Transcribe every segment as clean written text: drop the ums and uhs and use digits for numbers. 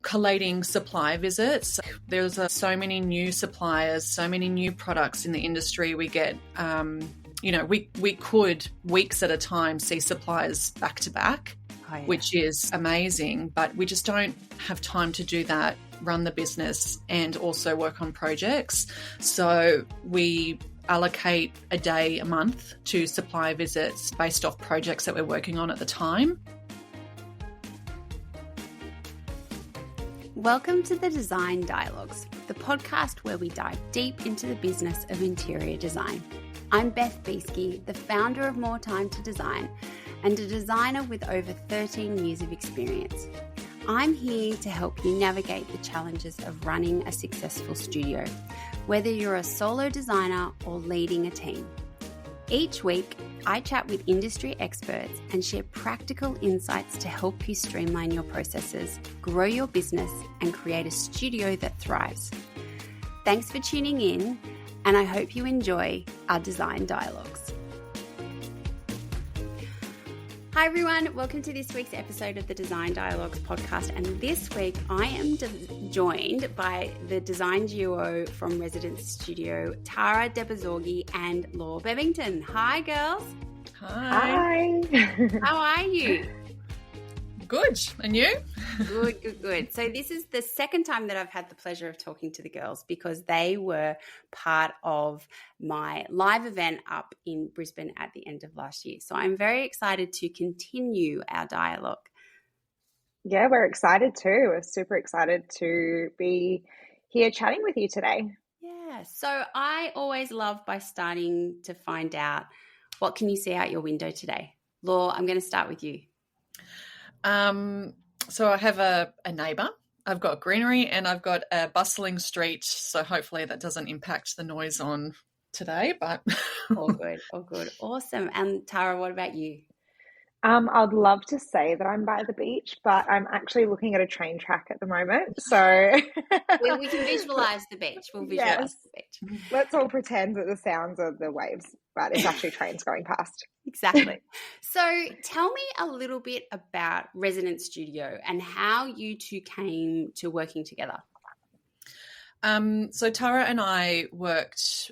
collating supply visits. There's so many new suppliers, so many new products in the industry. We get, we could weeks at a time see suppliers back to back, which is amazing, but we just don't have time to do that, run the business and also work on projects. So we allocate a day a month to supply visits based off projects that we're working on at the time. Welcome to the Design Dialogues, the podcast where we dive deep into the business of interior design. I'm Beth, the founder of More Time to Design and a designer with over 13 years of experience. I'm here to help you navigate the challenges of running a successful studio, whether you're a solo designer or leading a team. Each week, I chat with industry experts and share practical insights to help you streamline your processes, grow your business, and create a studio that thrives. Thanks for tuning in, and I hope you enjoy our Design Dialogues. Hi everyone, welcome to this week's episode of the Design Dialogues podcast, and this week I am joined by the design duo from Residence Studio, Tara Debozorghi and Laure Bebbington. Hi girls. Hi. How are you? Good. And you? Good. So this is the second time that I've had the pleasure of talking to the girls because they were part of my live event up in Brisbane at the end of last year. So I'm very excited to continue our dialogue. Yeah, we're excited too. We're super excited to be here chatting with you today. Yeah. So I always love by starting to find out what can you see out your window today. Laure, I'm going to start with you. So I have a neighbour. I've got greenery and I've got a bustling street. So hopefully that doesn't impact the noise on today, but all good. Awesome. And Tara, what about you? I'd love to say that I'm by the beach, but I'm actually looking at a train track at the moment. So we can visualize the beach. We'll visualize the beach. Let's all pretend that the sounds are the waves, but it's actually trains going past. Exactly. So tell me a little bit about Residence Studio and how you two came to working together. So Tara and I worked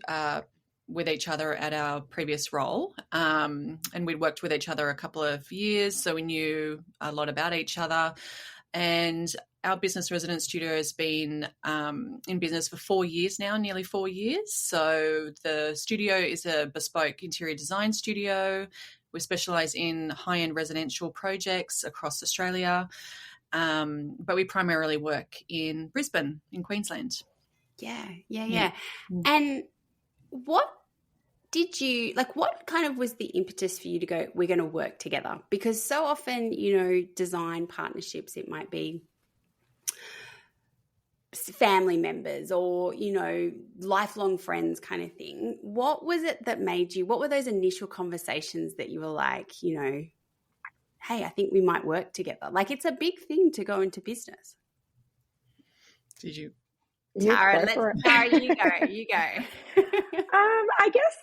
with each other at our previous role, and we'd worked with each other a couple of years, so we knew a lot about each other. And our business, Residence Studio, has been in business for 4 years now, nearly 4 years. So the studio is a bespoke interior design studio. We specialise in high-end residential projects across Australia, but we primarily work in Brisbane, in Queensland. Yeah. And what kind of was the impetus for you to go, we're going to work together? Because so often, design partnerships, it might be family members or, lifelong friends kind of thing. What was it that made you, what were those initial conversations that you were like, hey, I think we might work together? Like, it's a big thing to go into business. Did you? Tara, you go. I guess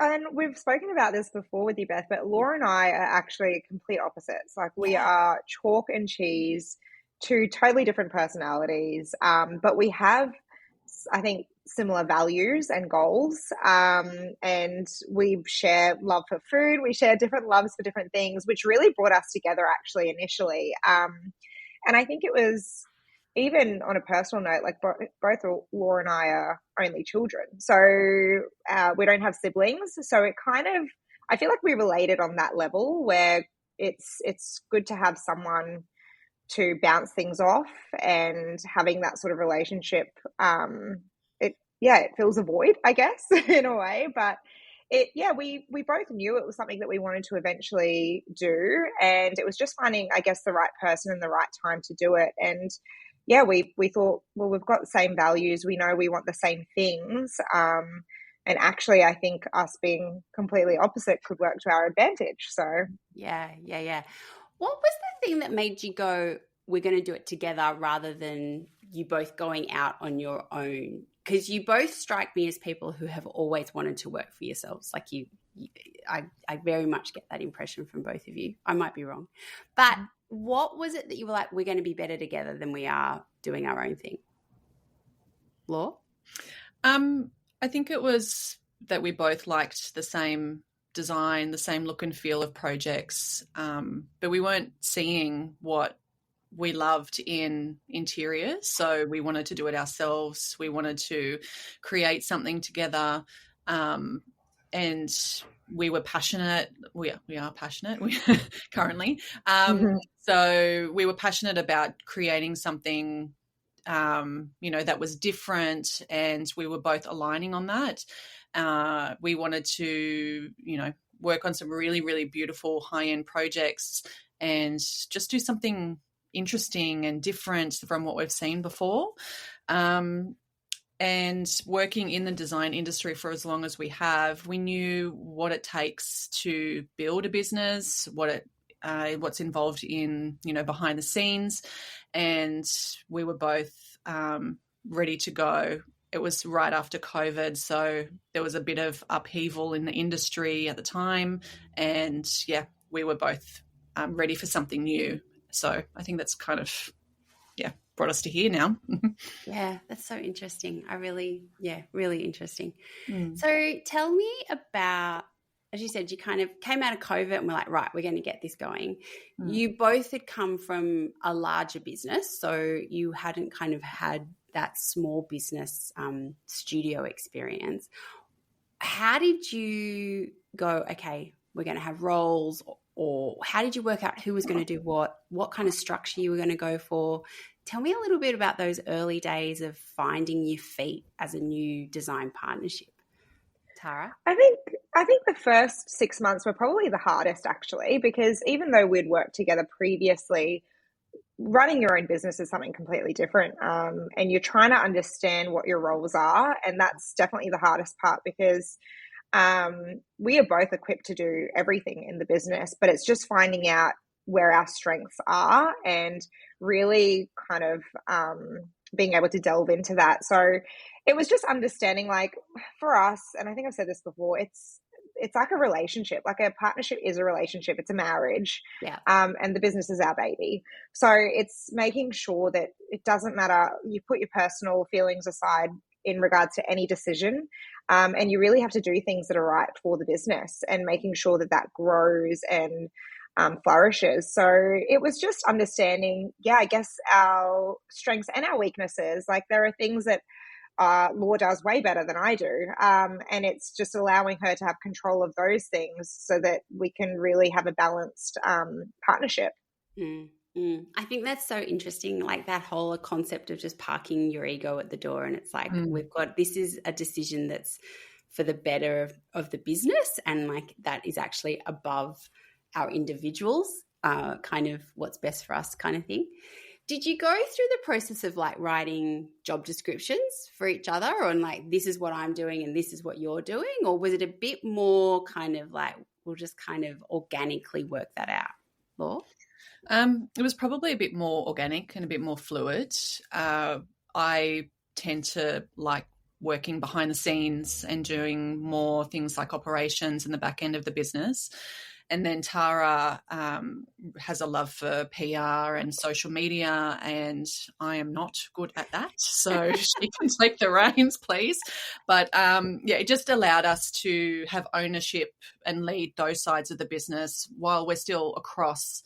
and we've spoken about this before with you, Beth, but Laure and I are actually complete opposites. Like we are chalk and cheese, two totally different personalities, but we have, I think, similar values and goals, and we share love for food. We share different loves for different things, which really brought us together actually initially. And I think it was, even on a personal note, like both Laure and I are only children. So we don't have siblings. So it kind of, I feel like we related on that level where it's good to have someone to bounce things off, and having that sort of relationship, it fills a void, I guess, in a way. But we both knew it was something that we wanted to eventually do. And it was just finding, I guess, the right person and the right time to do it. And we thought, well, we've got the same values. We know we want the same things. And actually, I think us being completely opposite could work to our advantage. So yeah. What was the thing that made you go, we're going to do it together, rather than you both going out on your own? Because you both strike me as people who have always wanted to work for yourselves. Like you I very much get that impression from both of you. I might be wrong. But what was it that you were like, we're going to be better together than we are doing our own thing? Laure? I think it was that we both liked the same design, the same look and feel of projects, but we weren't seeing what we loved in interiors. So we wanted to do it ourselves. We wanted to create something together, and we were passionate. We are passionate currently. So we were passionate about creating something that was different, and we were both aligning on that. We wanted to, work on some really, really beautiful high-end projects and just do something interesting and different from what we've seen before. And working in the design industry for as long as we have, we knew what it takes to build a business, what's involved in, behind the scenes. And we were both ready to go. It was right after COVID, so there was a bit of upheaval in the industry at the time. And, we were both ready for something new. So I think that's kind of, brought us to here now. Yeah, that's so interesting. Really interesting. So tell me about, as you said, you kind of came out of COVID and we're like, right, we're going to get this going. You both had come from a larger business, so you hadn't kind of had that small business studio experience. How did you go, okay, we're going to have roles, or how did you work out who was going to do what kind of structure you were going to go for? Tell me a little bit about those early days of finding your feet as a new design partnership. Tara? I think the first 6 months were probably the hardest, actually, because even though we'd worked together previously, running your own business is something completely different. And you're trying to understand what your roles are. And that's definitely the hardest part, because we are both equipped to do everything in the business, but it's just finding out where our strengths are and really kind of being able to delve into that. So it was just understanding, like, for us, and I think I've said this before, it's like a relationship. Like, a partnership is a relationship. It's a marriage. Yeah. And the business is our baby. So it's making sure that it doesn't matter. You put your personal feelings aside in regards to any decision. And you really have to do things that are right for the business and making sure that that grows and flourishes. So it was just understanding, I guess, our strengths and our weaknesses. Like, there are things that Laure does way better than I do. And it's just allowing her to have control of those things so that we can really have a balanced partnership. I think that's so interesting, like that whole concept of just parking your ego at the door. And it's like, this is a decision that's for the better of the business, and like that is actually above our individuals, kind of what's best for us kind of thing. Did you go through the process of like writing job descriptions for each other, or like, this is what I'm doing and this is what you're doing? Or was it a bit more kind of like, we'll just kind of organically work that out? Laure? It was probably a bit more organic and a bit more fluid. I tend to like working behind the scenes and doing more things like operations in the back end of the business. And then Tara has a love for PR and social media, and I am not good at that. So she can take the reins, please. But, it just allowed us to have ownership and lead those sides of the business while we're still across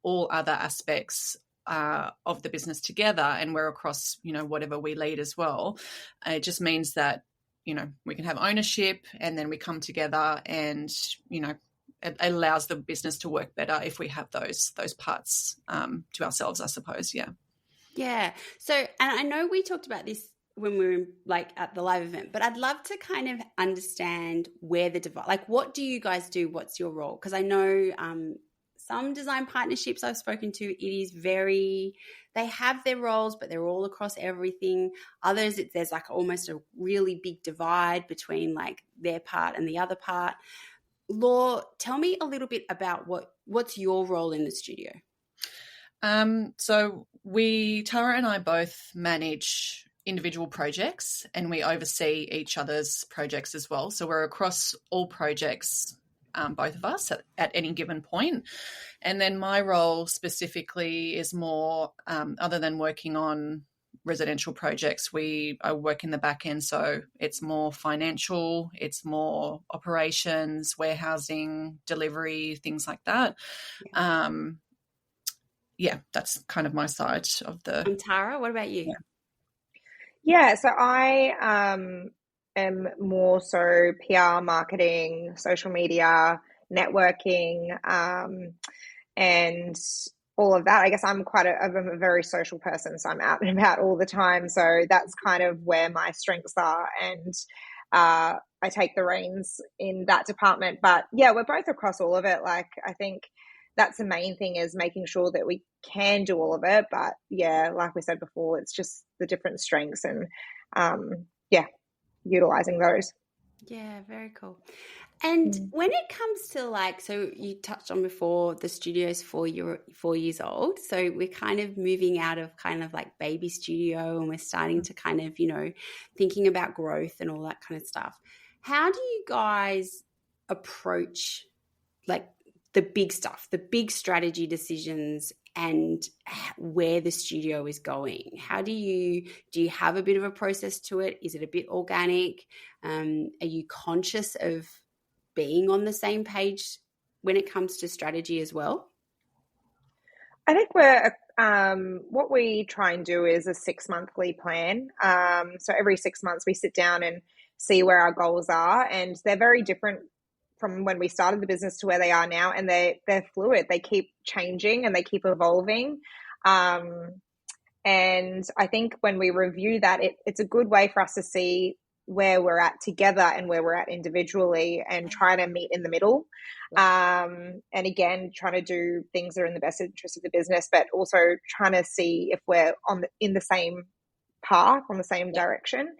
all other aspects of the business together, and we're across, whatever we lead as well. It just means that, we can have ownership, and then we come together and, it allows the business to work better if we have those parts to ourselves, I suppose. Yeah. So, and I know we talked about this when we were like at the live event, but I'd love to kind of understand where the divide, like, what do you guys do? What's your role? Because I know some design partnerships I've spoken to, it is they have their roles, but they're all across everything. Others, there's like almost a really big divide between like their part and the other part. Laure, tell me a little bit about what's your role in the studio. So Tara and I both manage individual projects, and we oversee each other's projects as well. So we're across all projects, both of us at any given point. And then my role specifically is more, other than working on residential projects, I work in the back end. So it's more financial, it's more operations, warehousing, delivery, things like that. That's kind of my side of the. And Tara, what about you? Yeah, so I am more so PR, marketing, social media, networking, and all of that. I guess I'm I'm a very social person, so I'm out and about all the time. So that's kind of where my strengths are, and I take the reins in that department. But yeah, we're both across all of it. Like, I think that's the main thing, is making sure that we can do all of it. But yeah, like we said before, it's just the different strengths and utilizing those. Yeah, very cool. And when it comes to, like, so you touched on before, the studio's 4 years old. So we're kind of moving out of kind of like baby studio, and we're starting to kind of, thinking about growth and all that kind of stuff. How do you guys approach like the big stuff, the big strategy decisions, and where the studio is going? How do you have a bit of a process to it? Is it a bit organic? Are you conscious of being on the same page when it comes to strategy as well? I think what we try and do is a 6-monthly plan. So every 6 months we sit down and see where our goals are, and they're very different from when we started the business to where they are now, and they're fluid. They keep changing and they keep evolving. And I think when we review that, it's a good way for us to see where we're at together and where we're at individually, and try to meet in the middle. And again, trying to do things that are in the best interest of the business, but also trying to see if we're in the same path, on the same direction.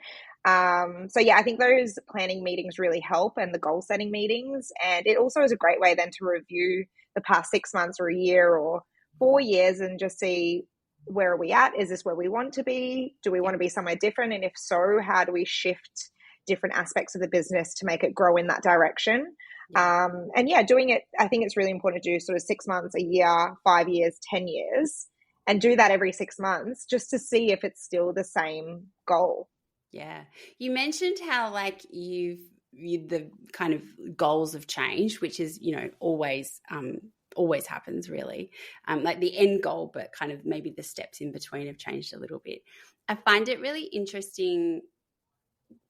I think those planning meetings really help, and the goal setting meetings. And it also is a great way then to review the past 6 months or a year or 4 years and just see, where are we at? Is this where we want to be? Do we want to be somewhere different? And if so, how do we shift different aspects of the business to make it grow in that direction? Doing it, I think it's really important to do sort of 6 months, a year, 5 years, 10 years, and do that every 6 months just to see if it's still the same goal. Yeah. You mentioned how like the kind of goals have changed, which is, always happens really. Like the end goal, but kind of maybe the steps in between have changed a little bit. I find it really interesting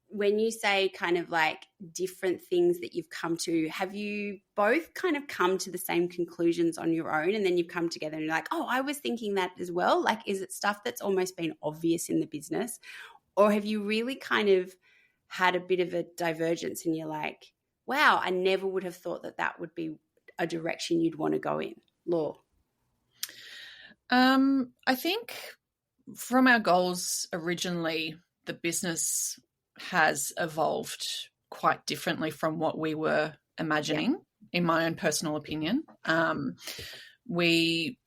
when you say kind of like different things that you've come to. Have you both kind of come to the same conclusions on your own, and then you've come together and you're like, oh, I was thinking that as well? Like, is it stuff that's almost been obvious in the business? Or have you really kind of had a bit of a divergence and you're like, wow, I never would have thought that would be a direction you'd want to go in? Laure? I think from our goals originally, the business has evolved quite differently from what we were imagining, in my own personal opinion. We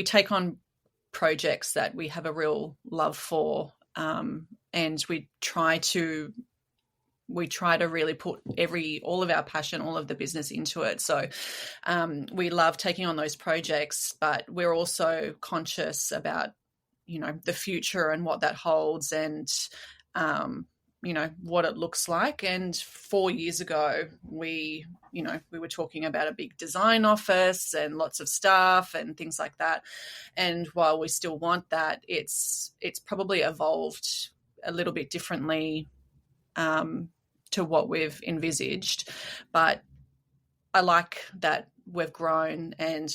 take on projects that we have a real love for, and we try to really put all of our passion, all of the business into it. So we love taking on those projects, but we're also conscious about the future and what that holds, and what it looks like. And 4 years ago, we were talking about a big design office and lots of staff and things like that. And while we still want that, it's probably evolved a little bit differently to what we've envisaged. But I like that we've grown and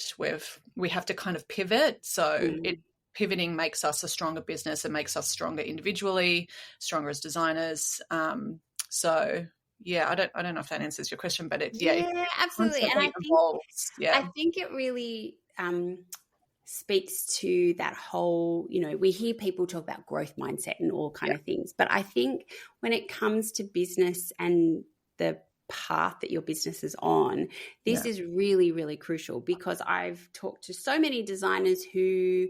we have to kind of pivot. So pivoting makes us a stronger business. It makes us stronger individually, stronger as designers. So yeah, I don't know if that answers your question, but absolutely. And I think it really speaks to that whole, we hear people talk about growth mindset and all kind of things, but I think when it comes to business and the path that your business is on, this is really, really crucial, because I've talked to so many designers who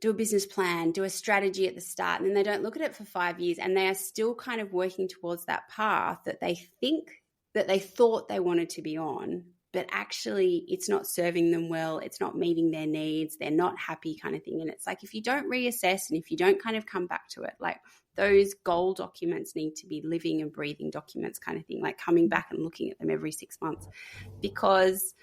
do a business plan, do a strategy at the start, and then they don't look at it for 5 years, and they are still kind of working towards that path that they thought they wanted to be on, but actually it's not serving them well, it's not meeting their needs, they're not happy kind of thing. And it's like, if you don't reassess and if you don't kind of come back to it, like those goal documents need to be living and breathing documents kind of thing, like coming back and looking at them every 6 months. Because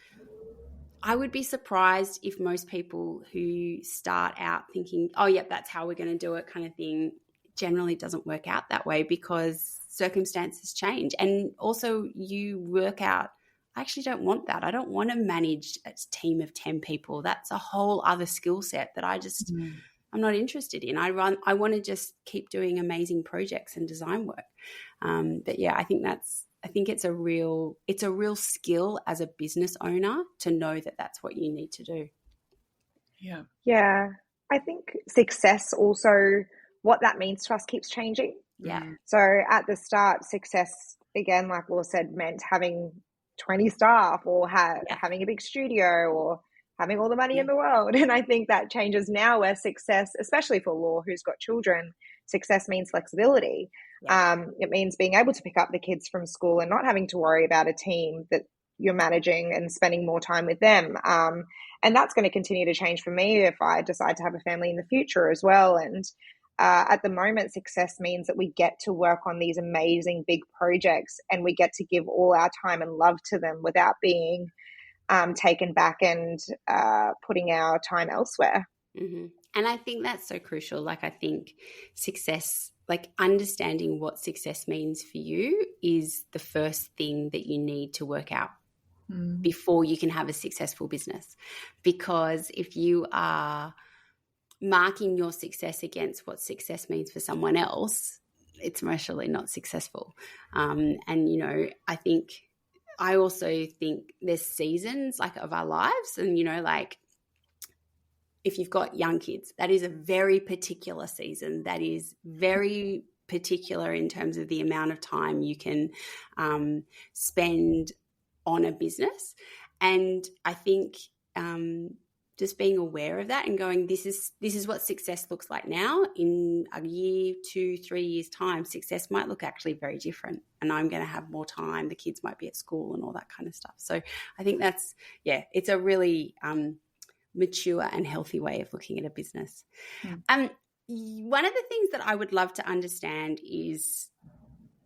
I would be surprised if most people who start out thinking, oh, yep, that's how we're going to do it kind of thing, generally doesn't work out that way, because circumstances change. And also you work out, I actually don't want that. I don't want to manage a team of 10 people. That's a whole other skill set that I'm not interested in. I want to just keep doing amazing projects and design work. But yeah, I think it's a real skill as a business owner to know that that's what you need to do. Yeah. Yeah. I think success also, what that means to us keeps changing. Yeah. So at the start, success, again, like Laura said, meant having 20 staff or having a big studio or having all the money in the world. And I think that changes now, where success, especially for Laura, who's got children, success means flexibility. Yeah. It means being able to pick up the kids from school and not having to worry about a team that you're managing and spending more time with them. And that's going to continue to change for me if I decide to have a family in the future as well. And at the moment, success means that we get to work on these amazing big projects and we get to give all our time and love to them without being taken back and putting our time elsewhere. Mm-hmm. And I think that's so crucial. Like, I think success, like understanding what success means for you, is the first thing that you need to work out before you can have a successful business. Because if you are marking your success against what success means for someone else, it's mostly not successful. And, you know, I also think there's seasons like of our lives, and, you know, like if you've got young kids, that is a very particular season. That is very particular in terms of the amount of time you can spend on a business. And I think just being aware of that and going, this is what success looks like now. In a year, 2-3 years time, success might look actually very different, and I'm going to have more time. The kids might be at school and all that kind of stuff. So I think that's, it's a really mature and healthy way of looking at a business. One of the things that I would love to understand is,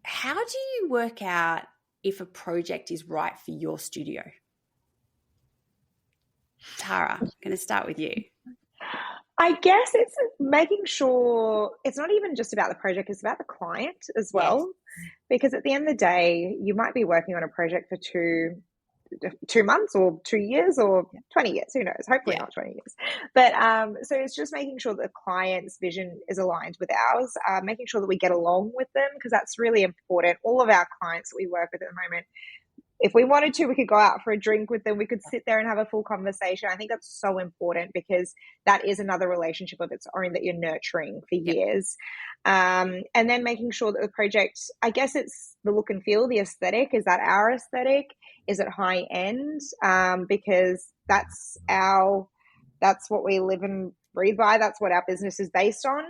how do you work out if a project is right for your studio? Tara, I'm going to start with you. I guess it's making sure it's not even just about the project, it's about the client as well. Yes. Because at the end of the day, you might be working on a project for two months or 2 years or 20 years, who knows, hopefully not 20 years. But so it's just making sure that the client's vision is aligned with ours, making sure that we get along with them, because that's really important. All of our clients that we work with at the moment, if we wanted to, we could go out for a drink with them. We could sit there and have a full conversation. I think that's so important, because that is another relationship of its own that you're nurturing for years. And then making sure that the project, I guess it's the look and feel, the aesthetic. Is that our aesthetic? Is it high end? Because that's what we live and breathe by. That's what our business is based on.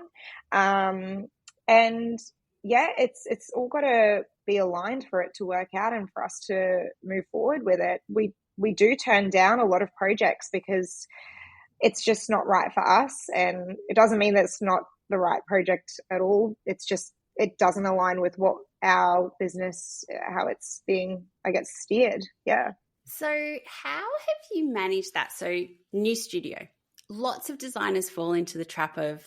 And yeah, it's all got to be aligned for it to work out and for us to move forward with it. We do turn down a lot of projects because it's just not right for us, and it doesn't mean that it's not the right project at all. It's just, it doesn't align with what our business, how it's being, I guess, steered. Yeah. So how have you managed that? So new studio, lots of designers fall into the trap of,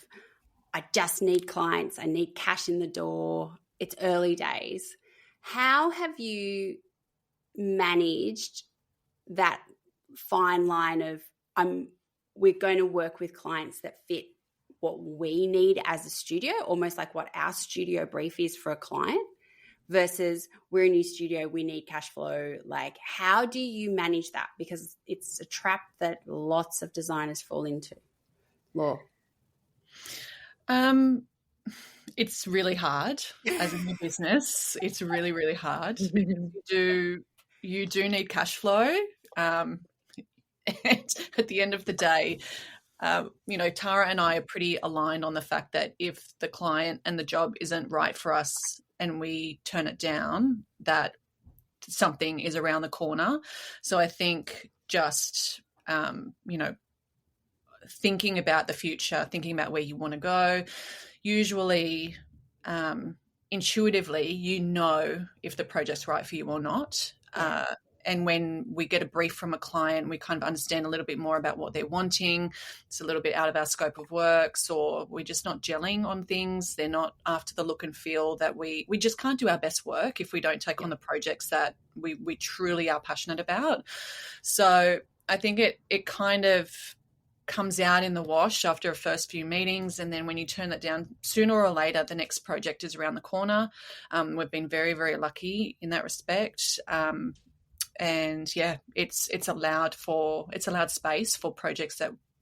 I just need clients, I need cash in the door, it's early days. How have you managed that fine line of, we're going to work with clients that fit what we need as a studio, almost like what our studio brief is for a client, versus we're a new studio, we need cash flow? Like, how do you manage that? Because it's a trap that lots of designers fall into. Laure? It's really hard as a new business. It's really, really hard, because you do need cash flow. And at the end of the day, Tara and I are pretty aligned on the fact that if the client and the job isn't right for us and we turn it down, that something is around the corner. So I think just, thinking about the future, thinking about where you want to go, usually intuitively, if the project's right for you or not. And when we get a brief from a client, we kind of understand a little bit more about what they're wanting. It's a little bit out of our scope of works, or we're just not gelling on things. They're not after the look and feel that we just can't do our best work if we don't take on the projects that we truly are passionate about. So I think it kind of comes out in the wash after a first few meetings, and then when you turn that down, sooner or later the next project is around the corner. We've been very, very lucky in that respect. And yeah, it's allowed space for projects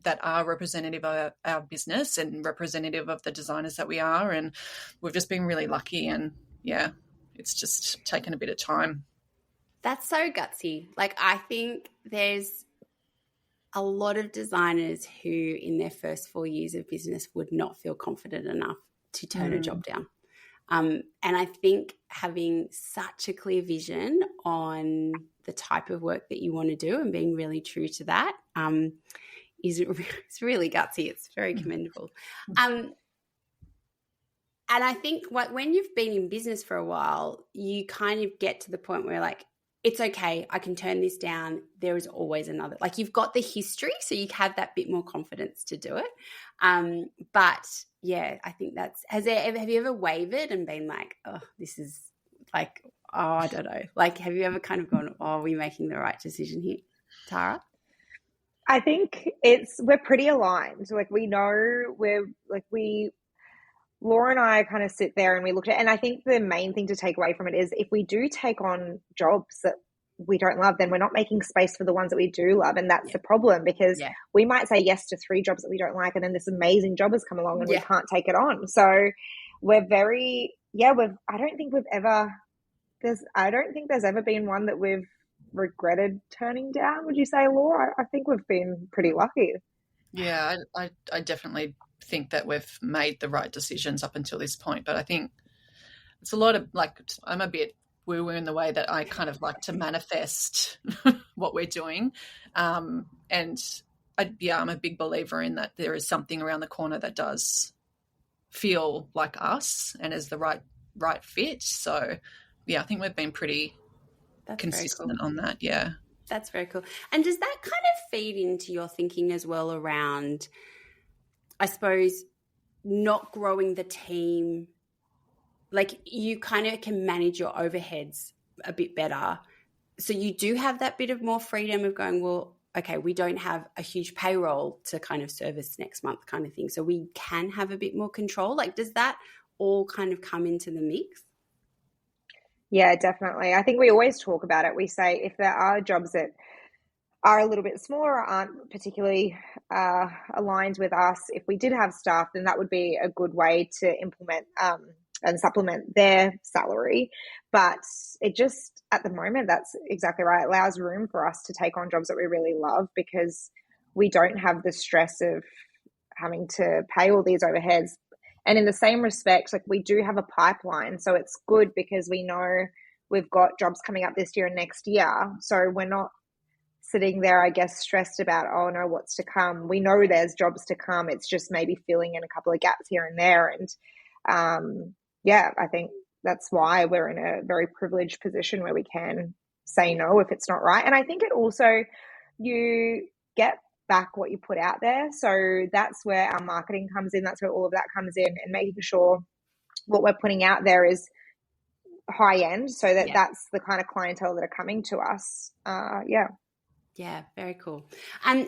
that are representative of our business and representative of the designers that we are, and we've just been really lucky. And yeah, it's just taken a bit of time. That's so gutsy. Like, I think there's a lot of designers who in their first 4 years of business would not feel confident enough to turn a job down. And I think having such a clear vision on the type of work that you want to do and being really true to that it's really gutsy. It's very commendable. And I think when you've been in business for a while, you kind of get to the point where like, it's okay, I can turn this down. There is always another. Like, you've got the history, so you have that bit more confidence to do it. But yeah, I think have you ever wavered and been like, oh, this is like, oh, I don't know. Like, have you ever kind of gone, oh, are we making the right decision here, Tara? I think we're pretty aligned. Like, we know Laura and I kind of sit there and we look at it. And I think the main thing to take away from it is if we do take on jobs that we don't love, then we're not making space for the ones that we do love. And that's the problem, because we might say yes to 3 jobs that we don't like, and then this amazing job has come along and we can't take it on. So we're very, I don't think there's ever been one that we've regretted turning down. Would you say, Laura? I think we've been pretty lucky. Yeah, I definitely think that we've made the right decisions up until this point, but I think it's a lot of, like, I'm a bit woo-woo in the way that I kind of like to manifest what we're doing, and I'm a big believer in that there is something around the corner that does feel like us and is the right fit. So yeah, I think we've been pretty consistent on that. Yeah, that's very cool. And does that kind of feed into your thinking as well around, I suppose, not growing the team? Like, you kind of can manage your overheads a bit better. So you do have that bit of more freedom of going, well, okay, we don't have a huge payroll to kind of service next month kind of thing. So we can have a bit more control. Like, does that all kind of come into the mix? Yeah, definitely. I think we always talk about it. We say if there are jobs that are a little bit smaller or aren't particularly aligned with us, if we did have staff, then that would be a good way to implement and supplement their salary. But it just, at the moment, that's exactly right. It allows room for us to take on jobs that we really love, because we don't have the stress of having to pay all these overheads. And in the same respect, like, we do have a pipeline. So it's good because we know we've got jobs coming up this year and next year. So we're not sitting there, I guess, stressed about, oh no, what's to come. We know there's jobs to come. It's just maybe filling in a couple of gaps here and there. And I think that's why we're in a very privileged position where we can say no if it's not right. And I think it also, you get back what you put out there. So that's where our marketing comes in. That's where all of that comes in, and making sure what we're putting out there is high end, so that that's the kind of clientele that are coming to us. Yeah, very cool. And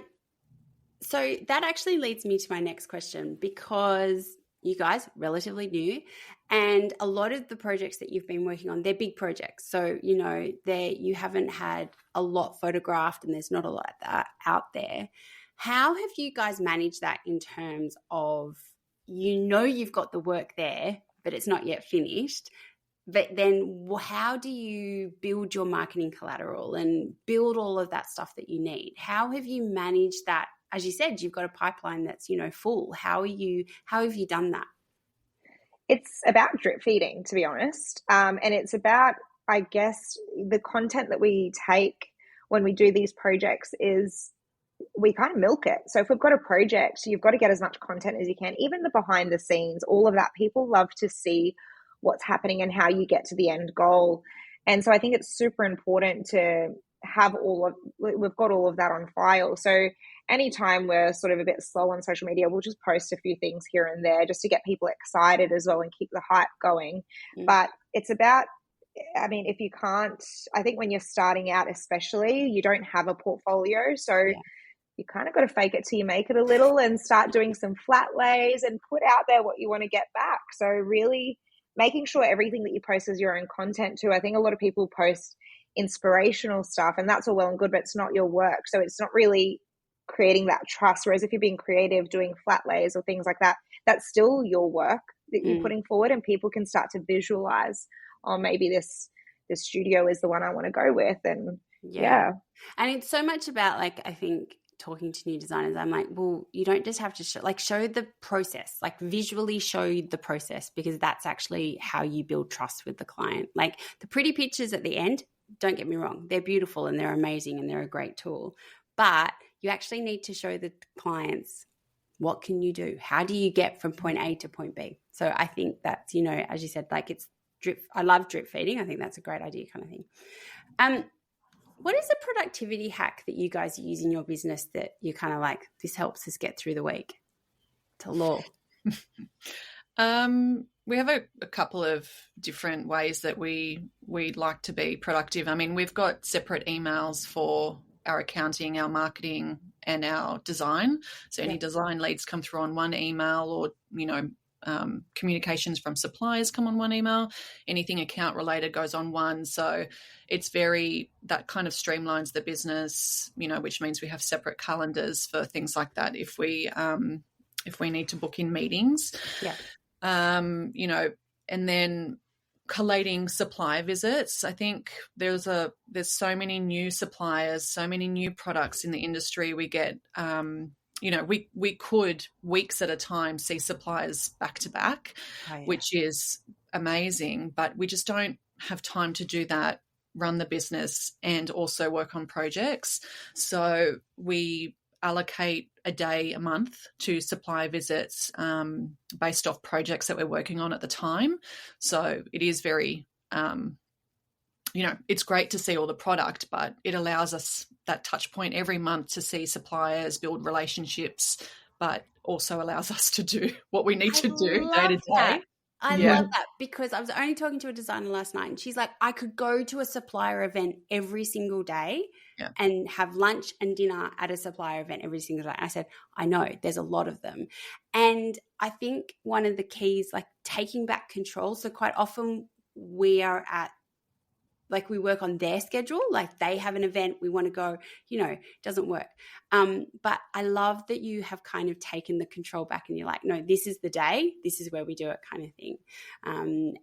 so that actually leads me to my next question, because you guys relatively new, and a lot of the projects that you've been working on, they're big projects. So, you haven't had a lot photographed and there's not a lot of that out there. How have you guys managed that in terms of, you've got the work there, but it's not yet finished? But then how do you build your marketing collateral and build all of that stuff that you need? How have you managed that as you said, you've got a pipeline that's, full. How have you done that? It's about drip feeding, to be honest. And it's about, I guess, the content that we take when we do these projects is we kind of milk it. So if we've got a project, you've got to get as much content as you can, even the behind the scenes, all of that. People love to see what's happening and how you get to the end goal. And so I think it's super important to have we've got all of that on file. So anytime we're sort of a bit slow on social media, we'll just post a few things here and there just to get people excited as well and keep the hype going. But it's about, I mean, if you can't, I think when you're starting out, especially, you don't have a portfolio. So you kind of got to fake it till you make it a little and start doing some flat lays and put out there what you want to get back. So really making sure everything that you post is your own content too. I think a lot of people post inspirational stuff and that's all well and good, but it's not your work. So it's not really creating that trust. Whereas if you're being creative, doing flat lays or things like that, that's still your work that you're putting forward, and people can start to visualize, oh, maybe this studio is the one I want to go with. And And it's so much about, like, I think talking to new designers, I'm like, well, you don't just have to show the process, like visually show the process, because that's actually how you build trust with the client. Like the pretty pictures at the end, don't get me wrong, they're beautiful and they're amazing and they're a great tool, but you actually need to show the clients, what can you do? How do you get from point A to point B? So I think that's, as you said, like it's drip. I love drip feeding. I think that's a great idea kind of thing. What is a productivity hack that you guys use in your business that you kind of like, this helps us get through the week? To Laure. We have a couple of different ways that we like to be productive. I mean, we've got separate emails for our accounting, our marketing, and our design. So any design leads come through on one email, or, communications from suppliers come on one email. Anything account related goes on one. So it's that kind of streamlines the business, which means we have separate calendars for things like that. If we need to book in meetings, and then collating supply visits. I think there's so many new suppliers, so many new products in the industry. We get, we could weeks at a time see suppliers back to back, which is amazing, but we just don't have time to do that, run the business and also work on projects. So we allocate a day a month to supply visits based off projects that we're working on at the time. So it is very, it's great to see all the product, but it allows us that touch point every month to see suppliers, build relationships, but also allows us to do what we need to do day to day. I love that, because I was only talking to a designer last night and she's like, I could go to a supplier event every single day and have lunch and dinner at a supplier event every single day. I said, I know, there's a lot of them. And I think one of the keys, like taking back control. So quite often we are we work on their schedule, like they have an event, we want to go, it doesn't work. But I love that you have kind of taken the control back and you're like, no, this is the day, this is where we do it kind of thing.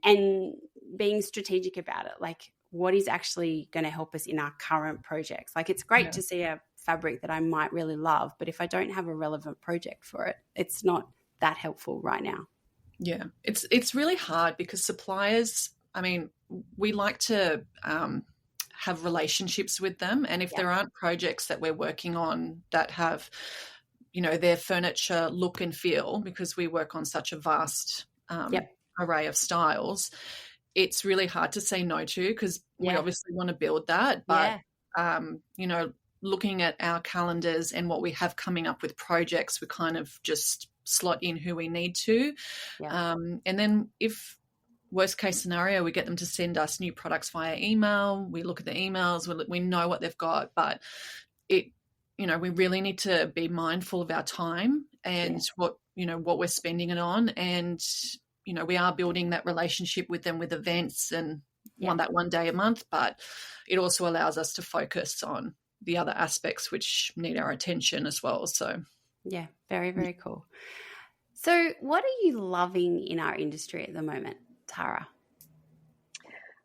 And being strategic about it, like what is actually going to help us in our current projects. Like it's great to see a fabric that I might really love, but if I don't have a relevant project for it, it's not that helpful right now. Yeah, it's really hard because suppliers, I mean, we like to have relationships with them. And if there aren't projects that we're working on that have, their furniture look and feel, because we work on such a vast array of styles, it's really hard to say no to, because we obviously want to build that. But, looking at our calendars and what we have coming up with projects, we kind of just slot in who we need to. Yeah. And then if worst case scenario, we get them to send us new products via email. We look at the emails, we know what they've got, but we really need to be mindful of our time and what we're spending it on. And, we are building that relationship with them with events and one day a month, but it also allows us to focus on the other aspects which need our attention as well. So yeah, very, very cool. So what are you loving in our industry at the moment, Tara?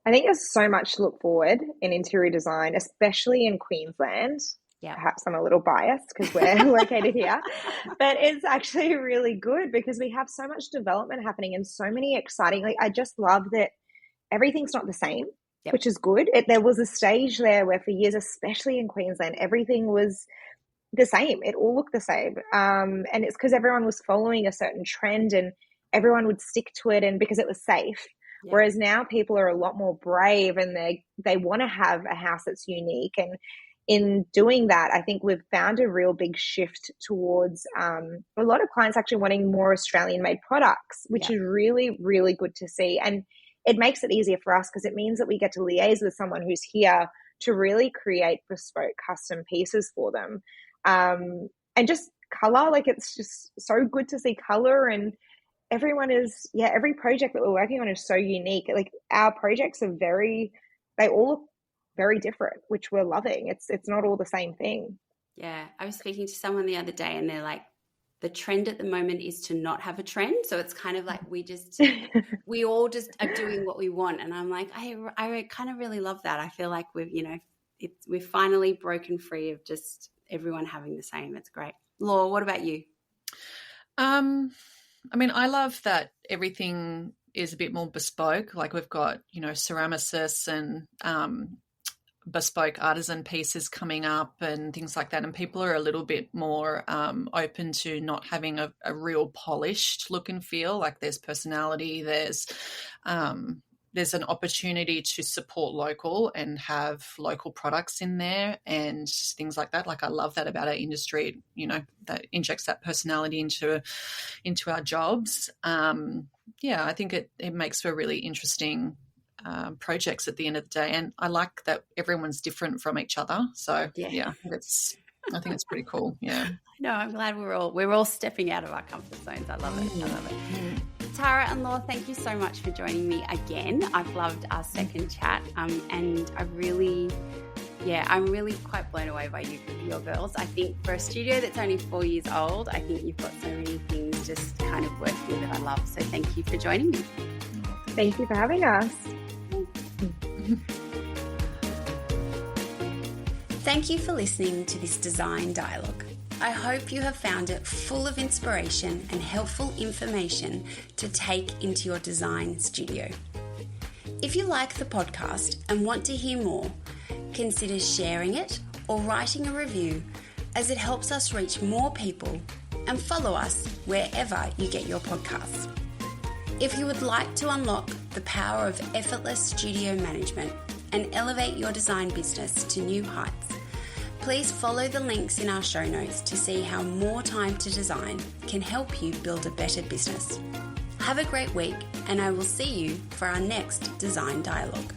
I think there's so much to look forward in interior design, especially in Queensland. Perhaps I'm a little biased because we're located here, but it's actually really good because we have so much development happening and so many exciting, like, I just love that everything's not the same, which is good. There was a stage there where for years, especially in Queensland, everything was the same. It all looked the same. And it's because everyone was following a certain trend and everyone would stick to it, and because it was safe. Yeah. Whereas now people are a lot more brave and they want to have a house that's unique. And in doing that, I think we've found a real big shift towards a lot of clients actually wanting more Australian-made products, which is really, really good to see. And it makes it easier for us because it means that we get to liaise with someone who's here to really create bespoke custom pieces for them. And just color, like, it's just so good to see color, and everyone is, every project that we're working on is so unique. Like, our projects are they all look very different, which we're loving. It's not all the same thing. Yeah. I was speaking to someone the other day and they're like, the trend at the moment is to not have a trend. So it's kind of like we all just are doing what we want. And I'm like, I kind of really love that. I feel like we've finally broken free of just everyone having the same. It's great. Laure, what about you? I mean, I love that everything is a bit more bespoke. Like, we've got, ceramicists and bespoke artisan pieces coming up and things like that. And people are a little bit more open to not having a real polished look and feel. Like, there's personality, there's an opportunity to support local and have local products in there and things like that. Like, I love that about our industry, that injects that personality into our jobs. I think it makes for really interesting projects at the end of the day. And I like that everyone's different from each other. So I think it's pretty cool. Yeah. No, I'm glad we're all stepping out of our comfort zones. I love it. Tara and Laure, thank you so much for joining me again. I've loved our second chat, and I'm really quite blown away by your girls. I think for a studio that's only 4 years old, I think you've got so many things just kind of working that I love. So thank you for joining me. Thank you for having us. Thank you for listening to this design dialogue. I hope you have found it full of inspiration and helpful information to take into your design studio. If you like the podcast and want to hear more, consider sharing it or writing a review, as it helps us reach more people, and follow us wherever you get your podcasts. If you would like to unlock the power of effortless studio management and elevate your design business to new heights, please follow the links in our show notes to see how more time to design can help you build a better business. Have a great week, and I will see you for our next Design Dialogue.